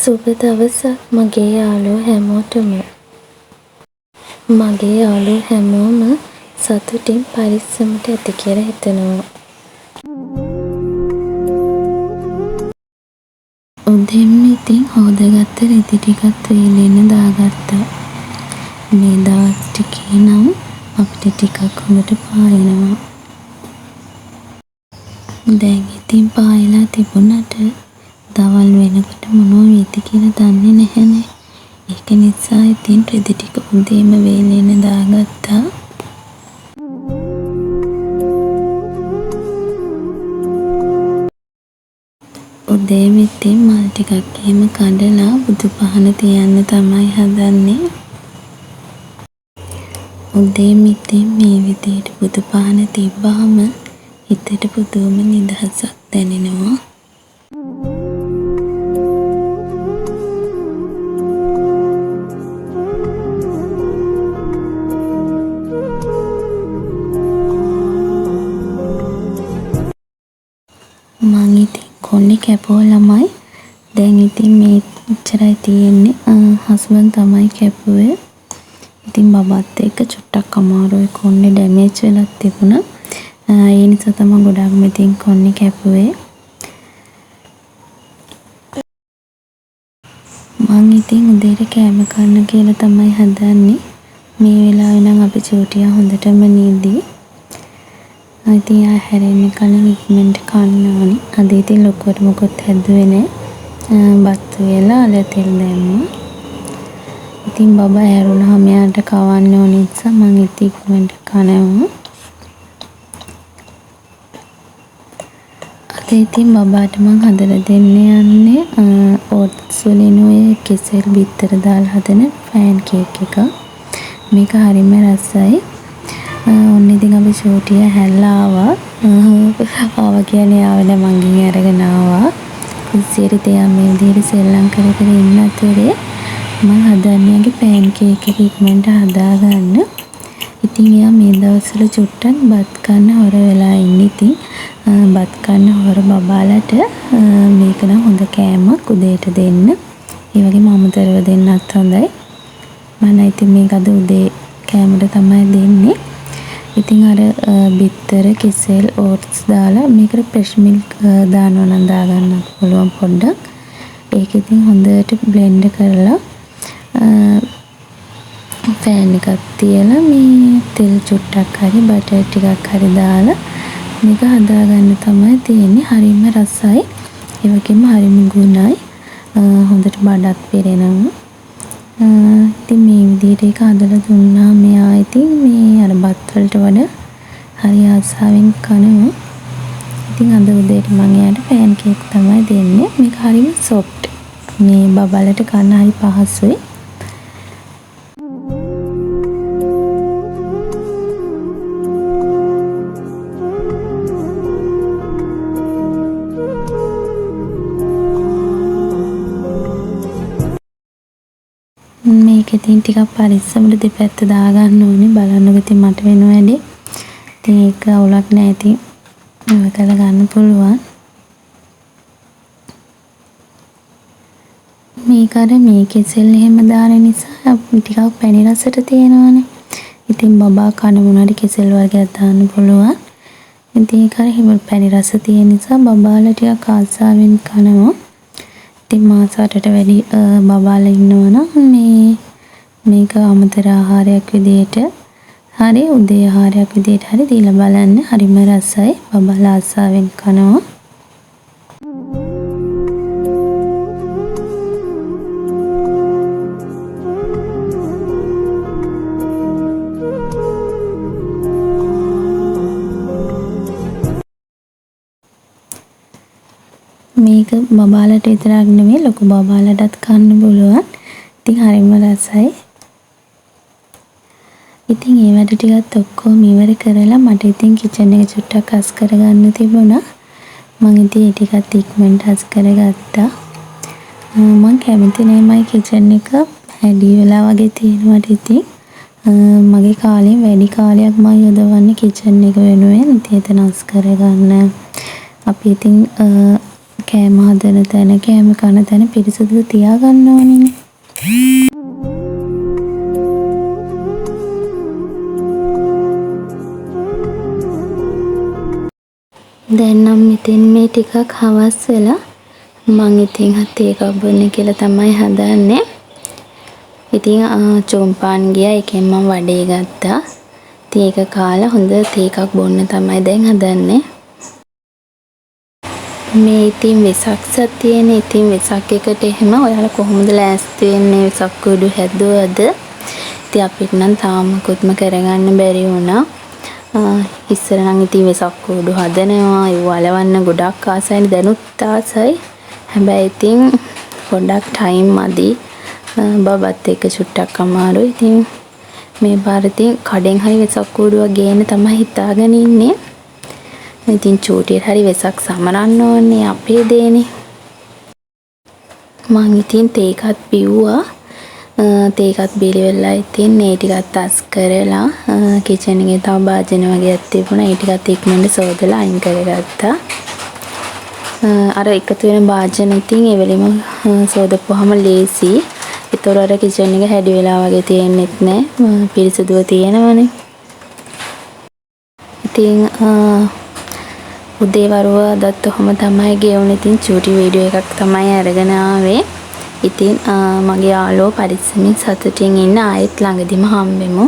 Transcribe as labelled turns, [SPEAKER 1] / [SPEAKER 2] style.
[SPEAKER 1] සුබ දවසක් මගේ යාළුවෝ හැමෝටම. මගේ යාළුවෝ හැමෝම සතුටින් පරිස්සමට ඇති කියලා හිතනවා. උදෙන්ම ඉතින් හොදගත්ත රෙදි ටිකත් වේලෙන්න දාගත්තා. මේ දවස් ටිකේ නම් අපිට ටිකක් හොඳට පායනවා. දැන් ඉතින් පායලා තිබුණට දවල් වෙනකොට මොනවා වෙයිද කියලා දන්නේ නැහැනේ. ඒක නිසා ඉතින් රෙදි ටික උදේම වේලෙන්න දාගත්තා. උදේම ඉතින් මල් ටිකක් එහෙම කඩලා බුදු පහන තියන්න තමයි හදන්නේ. උදේම ඉතින් මේ විදිහට බුදු පහන තිබ්බාම හිතට පුදුම නිදහසක් දැනෙනවා. මං ඉතින් කොන්නේ කැපුව ළමයි. දැන් ඉතින් මේ ඉච්චරයි තියෙන්නේ. හස්බන්ඩ් තමයි කැපුවේ. ඉතින් බබත් එක්ක චුට්ටක් අමාරුයි, කොන්නේ ඩැමේජ් වෙලා තිබුණා. ඒ නිසා තමයි ගොඩක්ම ඉතින් කොන්නේ කැපුවේ. මං ඉතින් උදේට කෑම කන්න කියලා තමයි හදන්නේ. මේ වෙලාවේ නම් අපි චූටියා හොඳටම නිදි. ඉතින් ආ හැරෙන්න කලින් ඉක්මනට කන්න ඕනි. අද ඉතින් ලොකුවට මොකොත් හැදුවේ නැහැ. බත් වේලා අල තෙල් දැම්මා. ඉතින් බබා හැරුණාම යාට කවන්න ඕන නිසා මං ඉතින් ඉක්මනට කනවා. අද ඉතින් බබාට මං හදලා දෙන්න යන්නේ ඕට්ස් වලින් ඔය කෙසෙල් බිත්තර දාලා හදන ෆෑන් කේක් එක. මේක හරිම රසයි. ඔන්න ඉතින් අපි ෂූටිය හැල්ලා ආවා කියන්නේ ආවද මං අරගෙන ආවා. කුස්සියට තියා මේ විදිහට සෙල්ලම් කර කර ඉන්න අතරේ මම හදන්නේ පෑන් කේක් එක ඉක්මනට හදාගන්න. ඉතින් එයා මේ දවස්වල චුට්ටක් බත් කන්න හොර වෙලා ඉන්නේ. ඉතින් බත් කන්න හොර බබාලට මේක නම් හොඳ කෑමක් උදේට දෙන්න. ඒ වගේම අමතරව දෙන්නත් හොඳයි. මම ඉතින් මේක අද උදේ කෑමට තමයි දෙන්නේ. ඉතින් අර බිත්තර කෙසෙල් ඕට්ස් දාලා මේකට ෆ්‍රෙෂ් මිල්ක් දානවා නම් දාගන්නත් පුළුවන් පොඩ්ඩක්. ඒක ඉතින් හොඳට බ්ලෙන්ඩ් කරලා පෑන් එකක් තියලා මේ තෙල් චුට්ටක් හරි බටර් ටිකක් හරි දාලා මේක හදාගන්න තමයි තියෙන්නේ. හරිම රසයි. ඒ වගේම හරිම ගුණයි. හොඳට බඩත් පිරෙනවා. ඉතින් මේ විදිහට ඒක හදලා දුන්නා මෙයා ඉතින් මේ අර බත් වලට වඩා හරි ආසාවෙන් කනවා. ඉතින් අද උදේට මම එයාට පෑන් කේක් තමයි දෙන්නේ. මේක හරිම සොෆ්ට්. මේ බබලට කන්න හරි පහසුයි. මේක ඉතින් ටිකක් පරිස්සමට දෙපැත්ත දාගන්න ඕනේ. බලන්නකො ඉතින් මට වෙන වැඩේ. ඉතින් ඒක අවුලක් නැහැ. ඉතින් නවතලා ගන්න පුළුවන්. මේක අර මේ කෙසෙල් එහෙම දාන නිසා ටිකක් පැණි රසට තියෙනවානේ. ඉතින් බබා කන මොනවාරි කෙසෙල් වර්ගයක් දාන්න පුළුවන්. ඉතින් ඒක අර හිම පැණි රස තියෙන නිසා බබාලා ටිකක් ආසාවෙන් කනවා. ඉතින් මාස 8ට වැඩි බබාලා ඉන්නවනම් මේක අමතර ආහාරයක් විදිහට හරි උදේ ආහාරයක් විදිහට හරි දීලා බලන්න. හරිම රසයි. බබාලා ආසාවෙන් කනවා. මේක බබාලට විතරක් නෙමෙයි ලොකු බබාලටත් කන්න පුළුවන්. ඉතින් හරිම රසයි. ඉතින් ඒ වැඩ ටිකත් ඔක්කොම ඉවර කරලා මට ඉතින් කිචන් එක චුට්ටක් හස් කරගන්න තිබුණා. මම ඉතින් ඒ ටිකත් ඉක්මනට හස් කරගත්තා. මම කැමති නෑ මගේ කිචන් එක හැඩි වෙලා වගේ තියෙනවට. ඉතින් මගේ කාලේ වැඩි කාලයක් මම යොදවන්නේ කිචන් එක වෙනුවෙන්. ඉතින් එතන හස් කරගන්න අපි ඉතින් කෑම හදන තැන, කෑම කන තැන පිරිසිදු තියාගන්න ඕනිනේ. දැන් නම් ඉතින් මේ ටිකක් හවස් වෙලා මං ඉතින් තේ එකක් බොන්න කියලා තමයි හදන්නේ. ඉතින් චොම්පාන් ගියා. ඒකෙන් මම වඩේ ගත්තා. ඉතින් ඒක කාලා හොඳ තේ එකක් බොන්න තමයි දැන් හදන්නේ. මේ ඉතින් වෙසක් සතියේනේ. ඉතින් වෙසක් එකට එහෙම ඔයාලා කොහොමද ලෑස්ති වෙන්නේ වෙසක් කුඩු හැදුවද? ඉතින් අපිට නම් තාම මොකුත්ම කරගන්න බැරි වුණා. ඉස්සර නම් ඉතින් වෙසක් කුඩු හදනවා. ඒව වලවන්න ගොඩක් ආසයිනේ. දැනුත් ආසයි. හැබැයි ඉතින් පොඩ්ඩක් ටයිම් මදි. බබත් එක්ක චුට්ටක් අමාරුයි. ඉතින් මේ පාර ඉතින් කඩෙන් හරි වෙසක් කුඩුවක් ගේන්න තමයි හිතාගෙන ඉන්නේ. ඉතින් චූටියට හරි වෙසක් සමරන්න ඕනේ අපේ දේනේ. මං ඉතින් තේ එකත් බිව්වා. තේ එකත් බීලි වෙලා ඉතින් මේ ටිකත් අස් කරලා කිචන් එකේ තව භාජන වගේක් තිබුණා. ඒ ටිකත් ඉක්මනට සෝදලා අයින් කරගත්තා. අර එකතු වෙන භාජන ඉතින් ඒ වෙලෙම සෝදපුවාම ලේසි. ඒතර අර කිචන් එක හැඩි වෙලා වගේ තියෙන්නෙත් නෑ. පිරිසිදුව තියෙනවනේ. ඉතින් උදේ වරුව අදත් ඔහොම තමයි ගෙවුනේ. ඉතින් චූටි වීඩියෝ එකක් තමයි අරගෙන ආවේ. ඉතින් මගේ යාළුවෝ පරිස්සමින් සතුටින් ඉන්න ආයෙත් ළඟදිම හම්බෙමු.